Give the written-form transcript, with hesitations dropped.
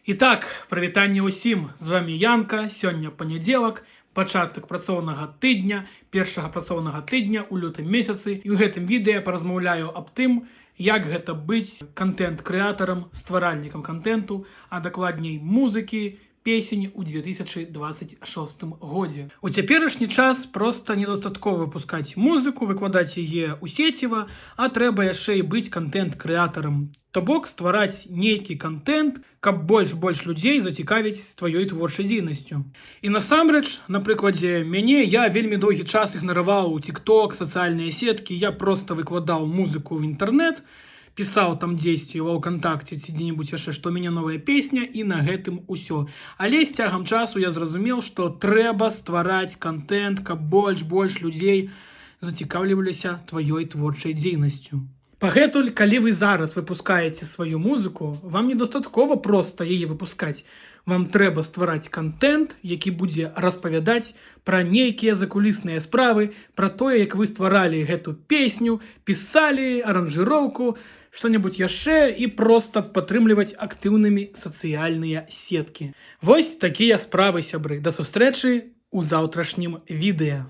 Итак, прывітанне ўсім, з вами Янка. Сёння панядзелак, пачатак працоўнага тыдня, першага працоўнага тыдня ў лютым месяцы. І ў гэтым відэа паразмаўляю аб тым, як гэта быць контент-крэатарам, стваральнікам контенту, а дакладней музыкі, песень у 2026 годзе. У цяперашні час проста недастаткова выпускаць музыку, выкладаць яе ў сеціва, а трэба яшчэ і быць контент-крэатарам. То бок ствараць нейкі контент, каб больш людзей зацікавіць тваёй творчай дзейнасцю. І насамрэч, на прыкладзе мяне, я вельмі доўгі час ігнараваў TikTok, сацыяльныя сеткі, я проста выкладаў музыку ў інтэрнэт, пісаў там дзесьці ва ВКонтакце ці дзе-небудзь яшчэ, што ў мяне новая песня, і на гэтым усё. Але з цягам часу я зразумеў, што трэба ствараць контент, каб больш людзей зацікаўліваліся тваёй творчай дзейнасцю. Пагэтуль, калі вы зараз выпускаеце сваю музыку, вам недастаткова проста яе выпускаць. Вам трэба ствараць контент, які будзе распавядаць пра нейкія закулісныя справы, пра тое, як вы стваралі гэту песню, пісалі, аранжыроўку, што-небудзь яшчэ, і проста падтрымліваць актыўнымі сацыяльныя сеткі. Вось такія справы, сябры. Да сустрэчы ў заўтрашнім відэа.